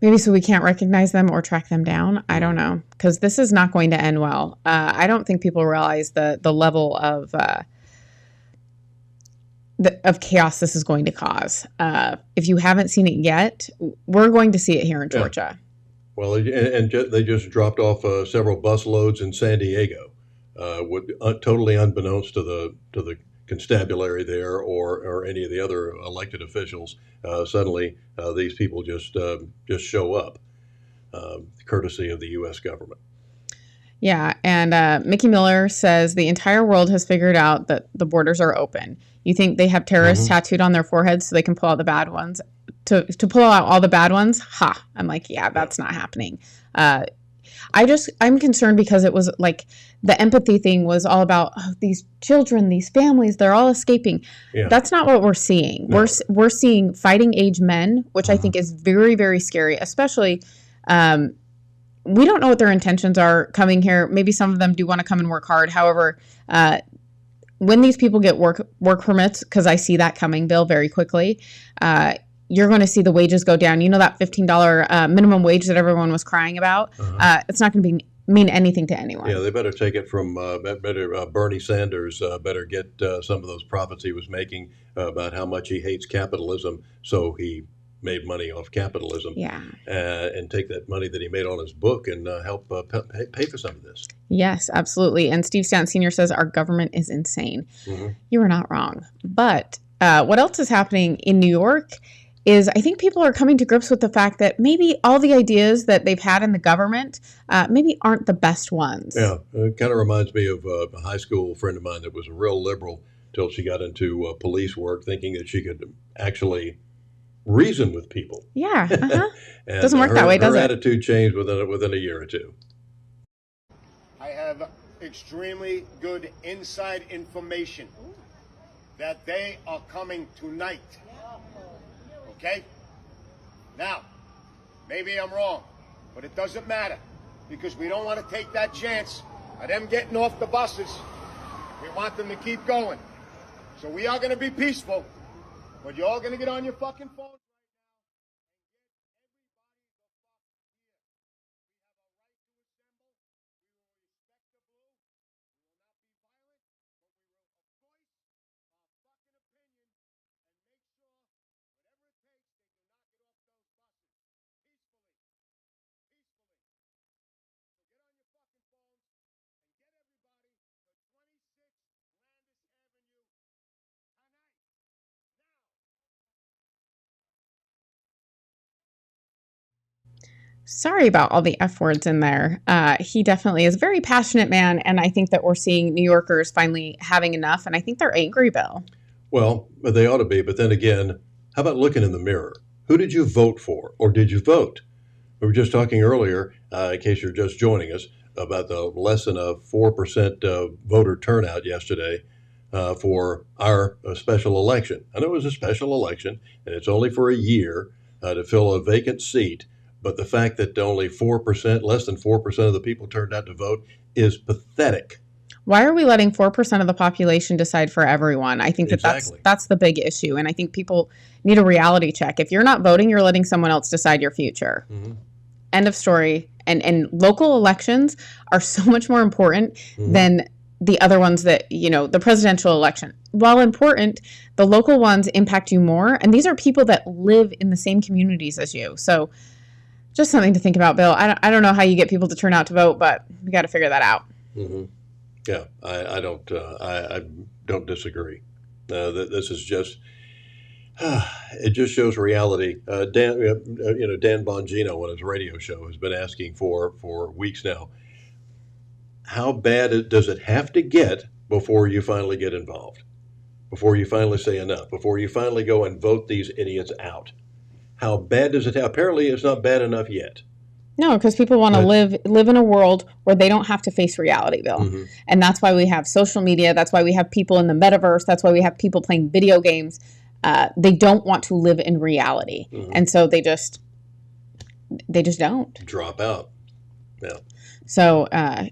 Maybe so we can't recognize them or track them down. I don't know, because this is not going to end well. I don't think people realize the level of chaos this is going to cause. If you haven't seen it yet, we're going to see it here in Georgia. Yeah. Well, they just dropped off several bus loads in San Diego, totally unbeknownst to the constabulary there or any of the other elected officials. Suddenly, these people just show up, courtesy of the U.S. government. Yeah, and Mickey Miller says the entire world has figured out that the borders are open. You think they have terrorists tattooed on their foreheads so they can pull out the bad ones? To pull out all the bad ones? Ha! I'm like, yeah, that's not happening. I'm concerned because it was like the empathy thing was all about these children, these families, they're all escaping. Yeah. That's not what we're seeing. No. We're seeing fighting age men, which I think is very, very scary, especially we don't know what their intentions are coming here. Maybe some of them do want to come and work hard. However, when these people get work permits, because I see that coming, Bill, very quickly, you're going to see the wages go down. You know that $15 minimum wage that everyone was crying about? It's not going to mean anything to anyone. Yeah, they better take it from Bernie Sanders better get some of those profits he was making about how much he hates capitalism, so he made money off capitalism, and take that money that he made on his book and help pay for some of this. Yes, absolutely. And Steve Stanton Sr. says our government is insane. You are not wrong. But what else is happening in New York is I think people are coming to grips with the fact that maybe all the ideas that they've had in the government maybe aren't the best ones. Yeah, it kind of reminds me of a high school friend of mine that was a real liberal till she got into police work, thinking that she could actually reason with people. Yeah, doesn't work that way, does it? Her attitude changed within a year or two. I have extremely good inside information that they are coming tonight. Okay? Now, maybe I'm wrong, but it doesn't matter because we don't want to take that chance of them getting off the buses. We want them to keep going. So we are going to be peaceful, but you're all going to get on your fucking phone. Sorry about all the F words in there. He definitely is a very passionate man, and I think that we're seeing New Yorkers finally having enough, and I think they're angry, Bill. Well, they ought to be, but then again, how about looking in the mirror? Who did you vote for, or did you vote? We were just talking earlier, in case you're just joining us, about the less than a 4% voter turnout yesterday for our special election. I know it was a special election, and it's only for a year to fill a vacant seat. But the fact that only 4%, less than 4% of the people turned out to vote is pathetic. Why are we letting 4% of the population decide for everyone? I think that that's the big issue. And I think people need a reality check. If you're not voting, you're letting someone else decide your future. End of story. And local elections are so much more important than the other ones that, the presidential election. While important, the local ones impact you more. And these are people that live in the same communities as you. So just something to think about, Bill. I don't know how you get people to turn out to vote, but we got to figure that out. Yeah, I don't disagree. This is just it just shows reality. Dan Bongino on his radio show has been asking for weeks now. how bad does it have to get before you finally get involved? Before you finally say enough? Before you finally go and vote these idiots out? How bad does it have? Apparently, it's not bad enough yet. No, because people want to live in a world where they don't have to face reality, Bill. Mm-hmm. And that's why we have social media. That's why we have people in the metaverse. That's why we have people playing video games. They don't want to live in reality. Mm-hmm. And so they just don't. Drop out. Yeah. So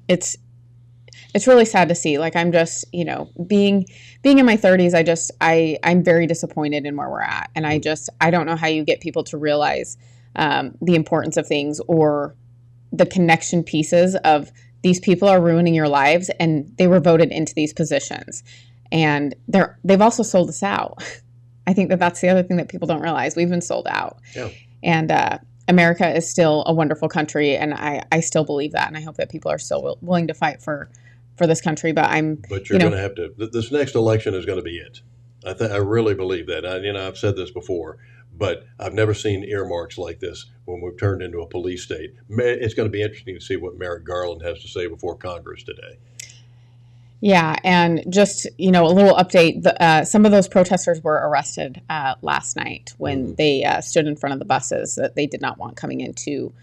it's really sad to see. Like, I'm just, being in my 30s, I'm very disappointed in where we're at. And I don't know how you get people to realize the importance of things, or the connection pieces of these people are ruining your lives, and they were voted into these positions. And they've also sold us out. I think that's the other thing that people don't realize. We've been sold out. Yeah. And America is still a wonderful country, and I still believe that, and I hope that people are still willing to fight for this country. But you're going to have to. This next election is going to be it. I really believe that. I've said this before, but I've never seen earmarks like this when we've turned into a police state. It's going to be interesting to see what Merrick Garland has to say before Congress today. Yeah, and just, a little update. Some of those protesters were arrested last night when they stood in front of the buses that they did not want coming into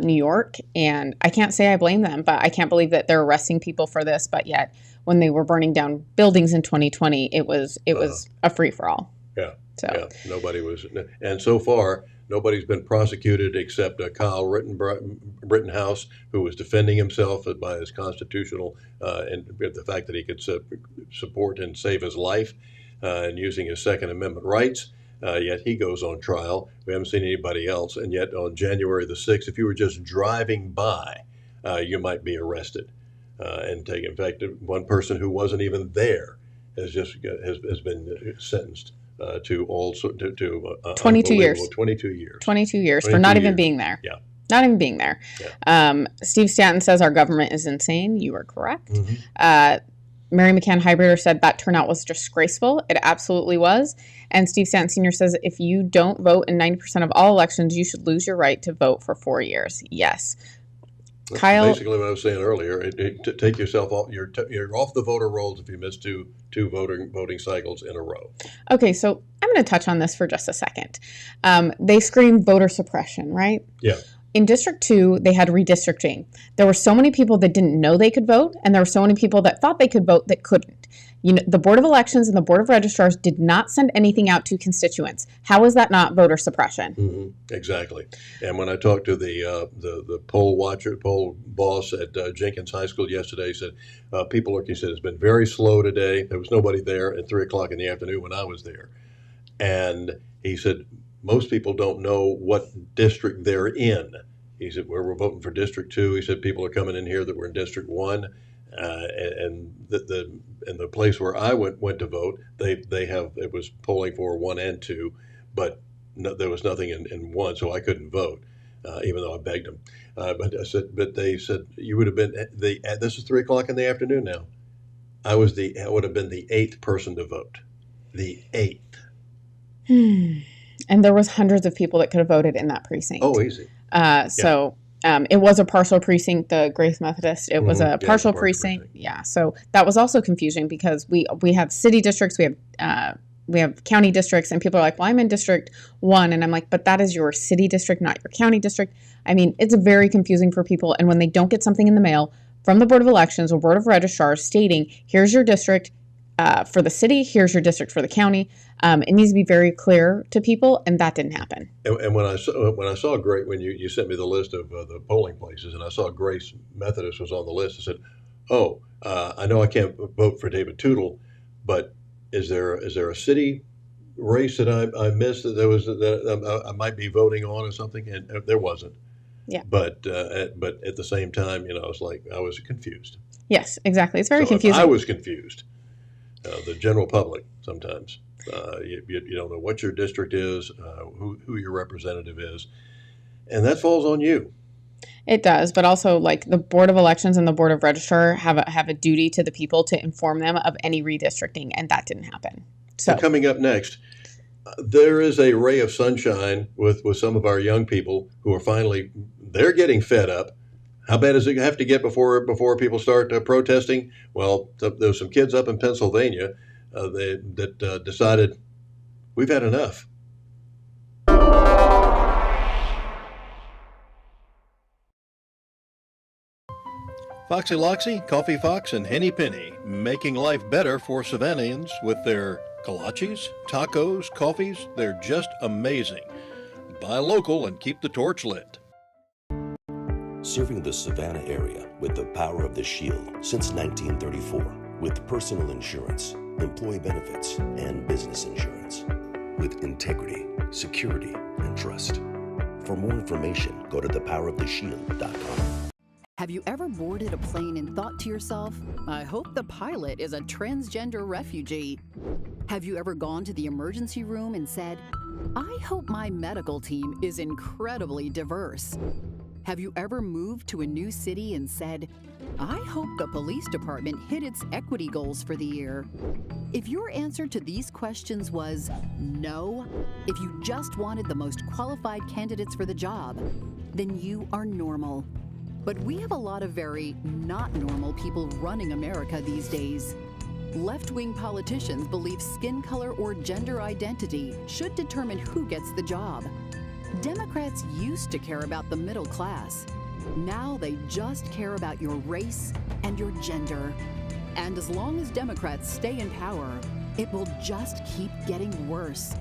New York. And I can't say I blame them, but I can't believe that they're arresting people for this. But yet, when they were burning down buildings in 2020, it was a free-for-all. Yeah. So. Yeah, nobody was, and so far, nobody's been prosecuted except Kyle Rittenhouse, who was defending himself by his constitutional and the fact that he could support and save his life and using his Second Amendment rights. Yet he goes on trial. We haven't seen anybody else. And yet on January the 6th, if you were just driving by, you might be arrested and taken. In fact, one person who wasn't even there has been sentenced to 22 years. 22 years. 22 years for not even being there. Yeah. Not even being there. Yeah. Steve Stanton says our government is insane. You are correct. Mm-hmm. Mary McCann Hybrider said that turnout was disgraceful. It absolutely was. And Steve Stanton Sr. says if you don't vote in 90% of all elections, you should lose your right to vote for 4 years. Yes. That's Kyle, basically what I was saying earlier. Take yourself off. You're off the voter rolls if you miss two voting cycles in a row. Okay, so I'm going to touch on this for just a second. They scream voter suppression, right? Yeah. In District 2, they had redistricting. There were so many people that didn't know they could vote, and there were so many people that thought they could vote that couldn't. The Board of Elections and the Board of Registrars did not send anything out to constituents. How is that not voter suppression? Mm-hmm. Exactly. And when I talked to the poll boss at Jenkins High School yesterday, he said he said it's been very slow today. There was nobody there at 3 o'clock in the afternoon when I was there, and he said most people don't know what district they're in. He said we're voting for District 2. He said people are coming in here that were in District 1. And the place where I went to vote, it was polling for 1 and 2, but there was nothing in 1, so I couldn't vote, even though I begged them. But they said you would have been this is 3 o'clock in the afternoon now. I would have been the 8th person to vote, the 8th. And there was hundreds of people that could have voted in that precinct. Oh, easy. It was a partial precinct, the Grace Methodist. It was a partial precinct. Yeah. So that was also confusing because we have city districts, we have county districts, and people are like, well, I'm in District 1. And I'm like, but that is your city district, not your county district. I mean, it's very confusing for people. And when they don't get something in the mail from the Board of Elections or Board of Registrars stating, here's your district for the city, here's your district for the county, it needs to be very clear to people, and that didn't happen. And when I saw Grace, when you sent me the list of the polling places, and I saw Grace Methodist was on the list, I said, "Oh, I know I can't vote for David Tootle, but is there a city race that I missed that I might be voting on or something?" And there wasn't. Yeah. But at the same time, I was confused. Yes, exactly. It's very confusing. I was confused. The general public sometimes. You don't know what your district is, who your representative is, and that falls on you. It does, but also like the Board of Elections and the Board of Registrar have a duty to the people to inform them of any redistricting, and that didn't happen. So coming up next, there is a ray of sunshine with some of our young people who are they're getting fed up. How bad does it have to get before people start protesting? Well, there's some kids up in Pennsylvania that decided we've had enough. Foxy Loxy, Coffee Fox, and Henny Penny, making life better for Savannahans with their kolaches, tacos, coffees. They're just amazing. Buy local and keep the torch lit. Serving the Savannah area with the power of the Shield since 1934. With personal insurance, employee benefits, and business insurance. With integrity, security, and trust. For more information, go to thepoweroftheshield.com. Have you ever boarded a plane and thought to yourself, I hope the pilot is a transgender refugee? Have you ever gone to the emergency room and said, I hope my medical team is incredibly diverse? Have you ever moved to a new city and said, I hope the police department hit its equity goals for the year? If your answer to these questions was no, if you just wanted the most qualified candidates for the job, then you are normal. But we have a lot of very not normal people running America these days. Left-wing politicians believe skin color or gender identity should determine who gets the job. Democrats used to care about the middle class. Now they just care about your race and your gender. And as long as Democrats stay in power, it will just keep getting worse.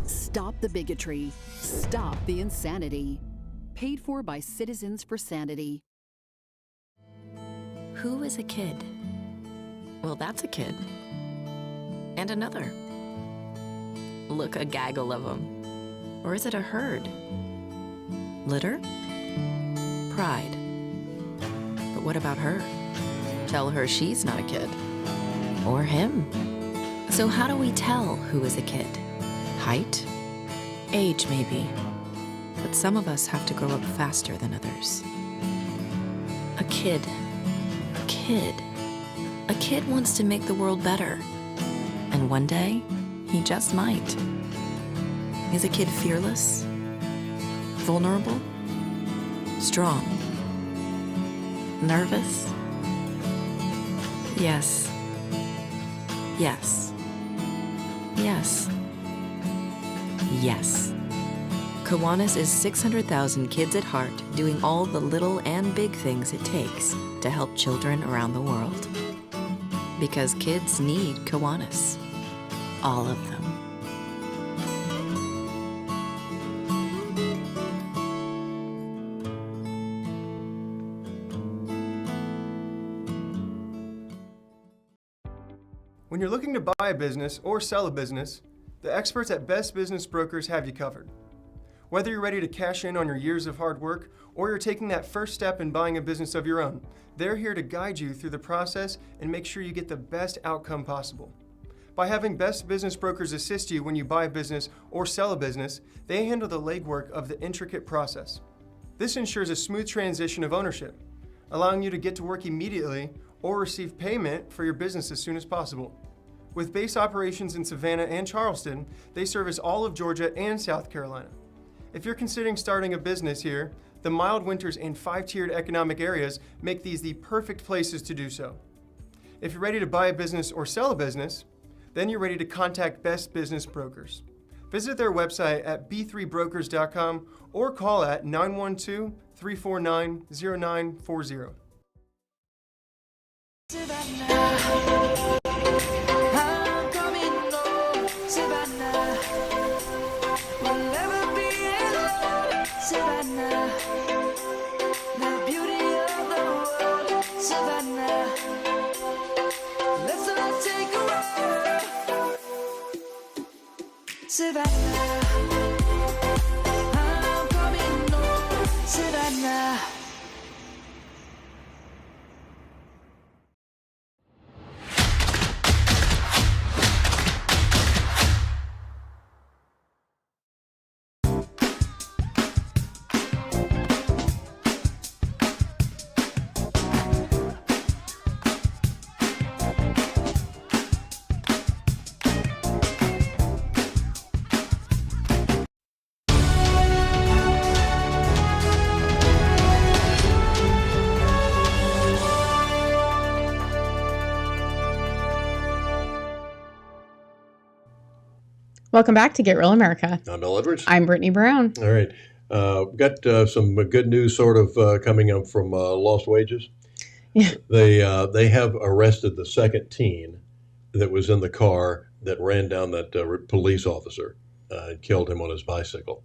Stop the bigotry. Stop the insanity. Paid for by Citizens for Sanity. Who is a kid? Well, that's a kid. And another. Look, a gaggle of them. Or is it a herd? Litter? Pride. But what about her? Tell her she's not a kid. Or him. So how do we tell who is a kid? Height? Age, maybe. But some of us have to grow up faster than others. A kid. A kid. A kid wants to make the world better. And one day, he just might. Is a kid fearless? Vulnerable? Strong? Nervous? Yes. Yes. Yes. Yes. Kiwanis is 600,000 kids at heart doing all the little and big things it takes to help children around the world. Because kids need Kiwanis. All of them. When you're looking to buy a business or sell a business, the experts at Best Business Brokers have you covered. Whether you're ready to cash in on your years of hard work or you're taking that first step in buying a business of your own, they're here to guide you through the process and make sure you get the best outcome possible. By having Best Business Brokers assist you when you buy a business or sell a business, they handle the legwork of the intricate process. This ensures a smooth transition of ownership, allowing you to get to work immediately or receive payment for your business as soon as possible. With base operations in Savannah and Charleston, they service all of Georgia and South Carolina. If you're considering starting a business here, the mild winters and 5-tiered economic areas make these the perfect places to do so. If you're ready to buy a business or sell a business, then you're ready to contact Best Business Brokers. Visit their website at b3brokers.com or call at 912-349-0940. Savannah, I'm coming home. Savannah, we'll never be alone. Savannah, the beauty of the world. Savannah, let's all take a ride. Savannah, I'm coming home. Savannah. Welcome back to Get Real America. I'm Bill Edwards. I'm Brittany Brown. All right. We've got some good news sort of coming up from Lost Wages. Yeah. They have arrested the second teen that was in the car that ran down that police officer and killed him on his bicycle.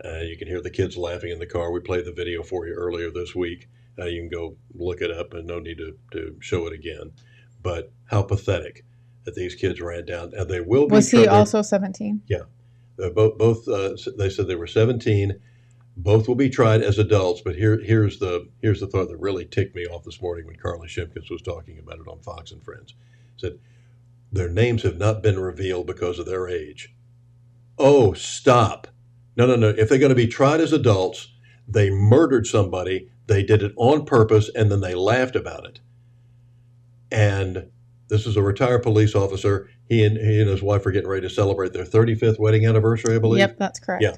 You can hear the kids laughing in the car. We played the video for you earlier this week. You can go look it up, and no need to show it again. But how pathetic that these kids ran down, and they will be. Was he also 17? Yeah, both. They said they were 17. Both will be tried as adults. But here's the thought that really ticked me off this morning when Carly Shimkins was talking about it on Fox and Friends. Said their names have not been revealed because of their age. Oh, stop! No. If they're going to be tried as adults, they murdered somebody. They did it on purpose, and then they laughed about it. And this is a retired police officer. He and his wife are getting ready to celebrate their 35th wedding anniversary, I believe. Yep, that's correct. Yeah.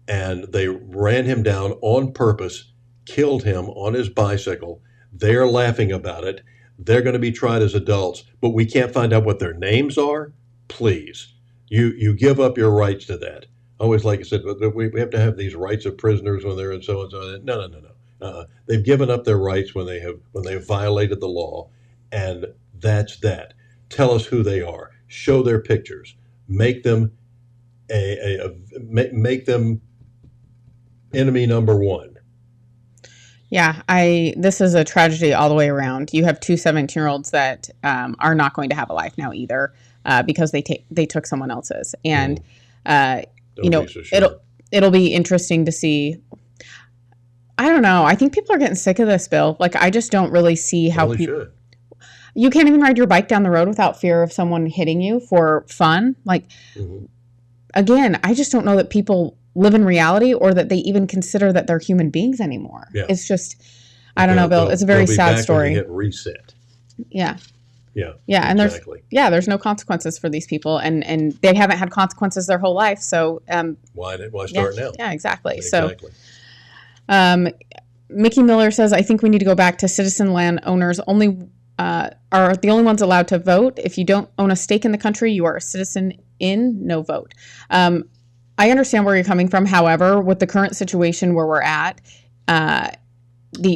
And they ran him down on purpose, killed him on his bicycle. They're laughing about it. They're going to be tried as adults, but we can't find out what their names are? Please. You give up your rights to that. Always, like I said, we have to have these rights of prisoners when they're in so and so. No. They've given up their rights when they have violated the law, and that's that. Tell us who they are. Show their pictures. Make them make them enemy number one. Yeah, this is a tragedy all the way around. You have two 17-year-olds that are not going to have a life now either because they took someone else's, and it'll be interesting to see. I don't know. I think people are getting sick of this, Bill. Like, I just don't really see how people. You can't even ride your bike down the road without fear of someone hitting you for fun. Like, again, I just don't know that people live in reality or that they even consider that they're human beings anymore. Yeah. It's just, I don't know, Bill. It's a very sad story. Hit reset. Yeah. Yeah. Yeah. And there's no consequences for these people, and they haven't had consequences their whole life. So why start now? Yeah, exactly. So Mickey Miller says, I think we need to go back to citizen landowners are the only ones allowed to vote. If you don't own a stake in the country, you are a citizen in, no vote. I understand where you're coming from. However, with the current situation where we're at, the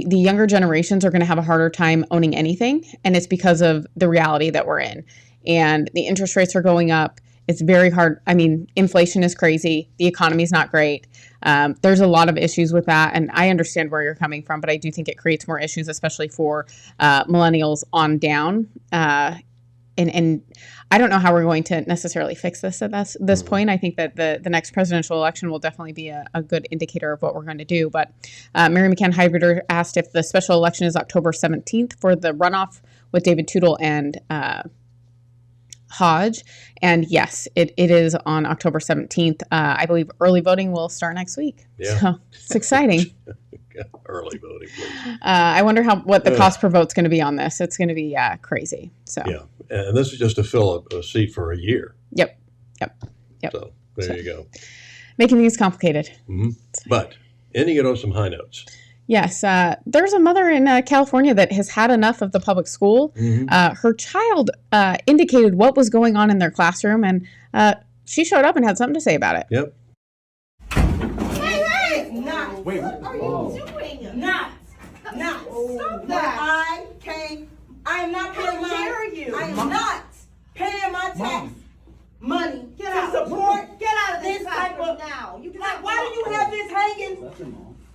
younger generations are going to have a harder time owning anything. And it's because of the reality that we're in. And the interest rates are going up. It's very hard. I mean, inflation is crazy. The economy is not great. There's a lot of issues with that. And I understand where you're coming from, but I do think it creates more issues, especially for millennials on down. And I don't know how we're going to necessarily fix this at this point. I think that the next presidential election will definitely be a good indicator of what we're going to do. But Mary McCann Hybrider asked if the special election is October 17th for the runoff with David Tootle and Hodge. And yes, it is on October 17th. I believe early voting will start next week. Yeah. So it's exciting. Early voting, please. I wonder what the cost per vote's going to be on this. It's going to be crazy. So yeah, and this is just to fill a seat for a year. Yep. So there you go. Making things complicated. Mm-hmm. But ending it on some high notes. Yes, there's a mother in California that has had enough of the public school. Mm-hmm. Her child indicated what was going on in their classroom, and she showed up and had something to say about it. Yep. Wait, what are you doing? Not. Stop that. I am not paying I am not paying my tax money to support. Get out of this type of now. Why do you have this hanging?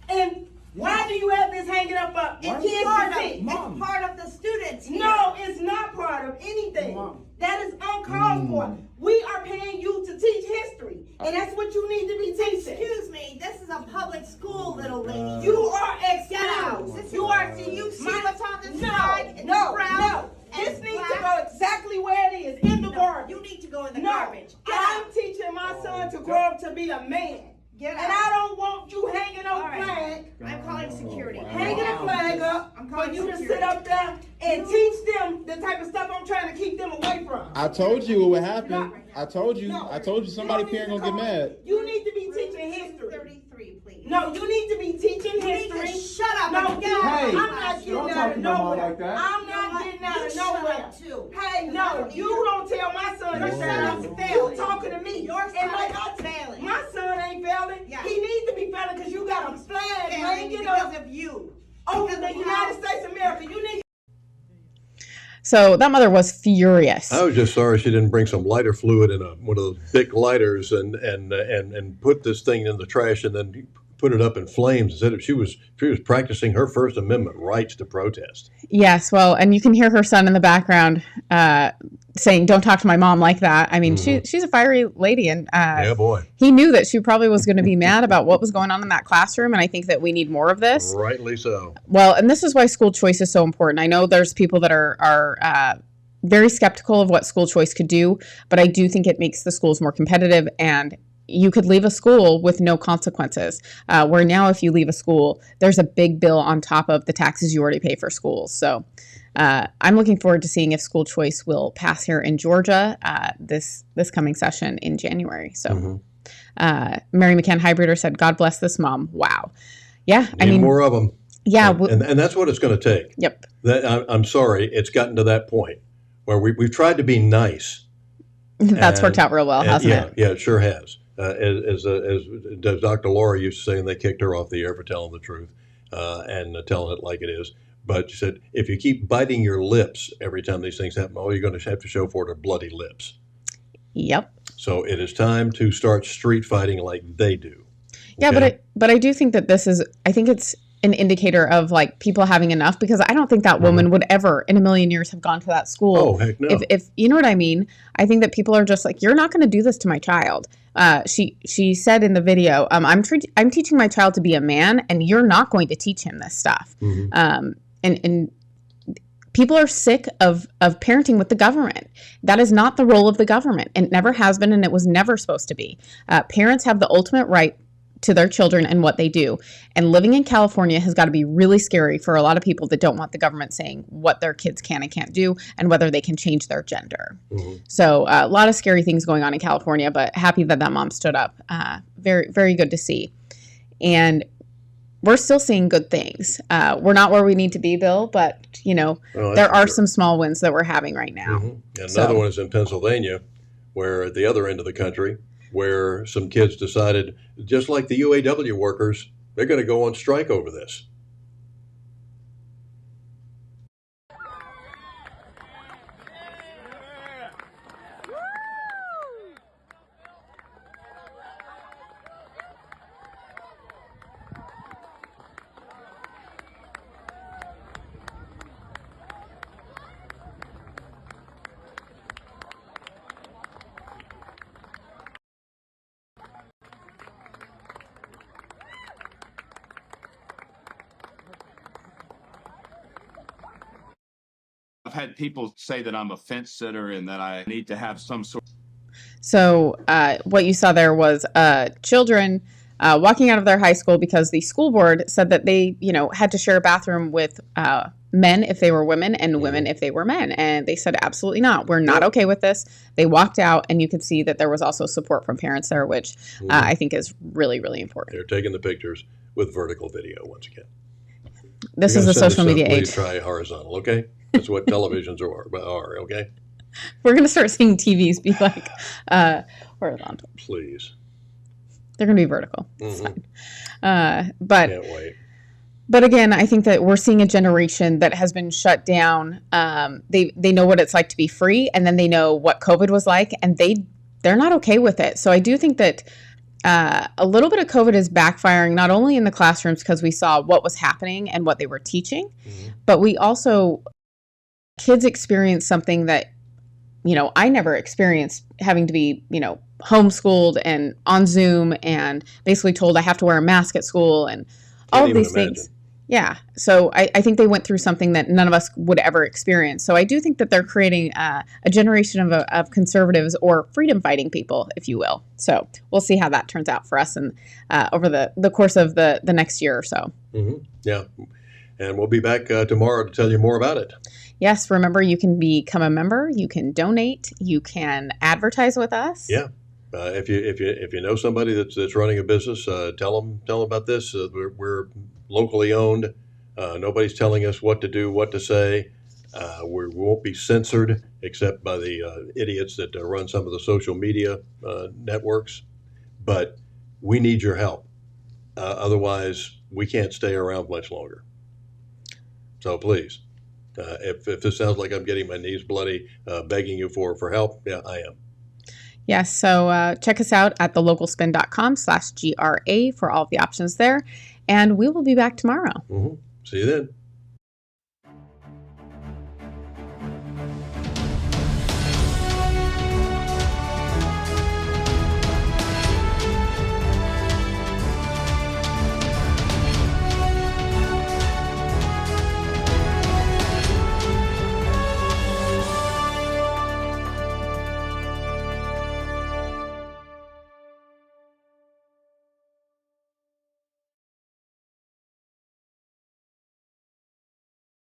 And why do you have this hanging up? It's part of the students. No, it's not part of anything. That is uncalled for. We are paying you to teach history, and that's what you need to be teaching. Excuse me, this is a public school, little lady. You are excused. You are. Do you see what's on this flag? No. This needs to go exactly where it is, in the garbage. You need to go in the garbage. I'm teaching my son to grow up to be a man. And I don't want you hanging no flag. I'm calling security. Hanging a flag up for you to sit up there and teach them the type of stuff I'm trying to keep them away from. I told you what would happen. I told you somebody parent gonna get mad. You need to be teaching history. 33, please. No, you need to be teaching history. Shut up. No, get out. I'm not getting out of nowhere. I'm not getting out of nowhere. well. Hey, no, you don't tell my son he's failing. You talking to me. Your son is failing. My son ain't failing. Yeah. He needs to be failing because you got a flag hanging up of you over the United States of America. You need. So that mother was furious. I was just sorry she didn't bring some lighter fluid in one of those big lighters and put this thing in the trash and then put it up in flames instead of she was practicing her First Amendment rights to protest. Yes, well, and you can hear her son in the background saying, "Don't talk to my mom like that." I mean, she's a fiery lady, and yeah, boy, he knew that she probably was going to be mad about what was going on in that classroom, and I think that we need more of this. Rightly so. Well, and this is why school choice is so important. I know there's people that are very skeptical of what school choice could do, but I do think it makes the schools more competitive, and you could leave a school with no consequences, where now if you leave a school, there's a big bill on top of the taxes you already pay for schools. So I'm looking forward to seeing if school choice will pass here in Georgia this coming session in January. So Mary McCann Hybrider said, "God bless this mom." Wow. Yeah. I mean, more of them. Yeah. And that's what it's going to take. Yep. I'm sorry. It's gotten to that point where we've tried to be nice. That's worked out real well, hasn't it? Yeah, it sure has. As Dr. Laura used to say, and they kicked her off the air for telling the truth and telling it like it is. But she said, if you keep biting your lips every time these things happen, all you're going to have to show for it are bloody lips. Yep. So it is time to start street fighting like they do. Yeah, but I do think that I think it's an indicator of like people having enough, because I don't think that woman would ever in a million years have gone to that school. Oh, heck no. If you know what I mean, I think that people are just like, you're not going to do this to my child. She said in the video, I'm teaching my child to be a man, and you're not going to teach him this stuff. And people are sick of parenting with the government. That is not the role of the government. It never has been, and it was never supposed to be. Parents have the ultimate right to their children and what they do. And living in California has got to be really scary for a lot of people that don't want the government saying what their kids can and can't do and whether they can change their gender. So a lot of scary things going on in California, but happy that mom stood up. Very, very good to see. And we're still seeing good things. We're not where we need to be, Bill, but there are some small wins that we're having right now. And another one is in Pennsylvania, where at the other end of the country, where some kids decided, just like the UAW workers, they're going to go on strike over this. I've had people say that I'm a fence sitter and that I need to have some sort. So what you saw there was children walking out of their high school because the school board said that they, had to share a bathroom with men if they were women and women if they were men. And they said, absolutely not. We're not okay with this. They walked out, and you could see that there was also support from parents there, which I think is really, really important. They're taking the pictures with vertical video once again. This is the social media age. Please try horizontal, okay? That's what televisions are, okay? We're going to start seeing TVs be like horizontal. Please. They're going to be vertical. It's fine. But can't wait. But again, I think that we're seeing a generation that has been shut down. They know what it's like to be free, and then they know what COVID was like, and they're not okay with it. So I do think that a little bit of COVID is backfiring, not only in the classrooms because we saw what was happening and what they were teaching, but we also, kids experience something that, I never experienced, having to be, homeschooled and on Zoom and basically told I have to wear a mask at school and all of these things. Yeah. So I think they went through something that none of us would ever experience. So I do think that they're creating a generation of conservatives or freedom fighting people, if you will. So we'll see how that turns out for us and over the course of the next year or so. Yeah. And we'll be back tomorrow to tell you more about it. Yes. Remember, you can become a member. You can donate. You can advertise with us. Yeah. If you know somebody that's running a business, tell them about this. We're locally owned. Nobody's telling us what to do, what to say. We won't be censored except by the idiots that run some of the social media networks. But we need your help. Otherwise, we can't stay around much longer. So please, if this sounds like I'm getting my knees bloody, begging you for help, yeah, I am. Yes, so check us out at thelocalspin.com/GRA for all of the options there. And we will be back tomorrow. Mm-hmm. See you then.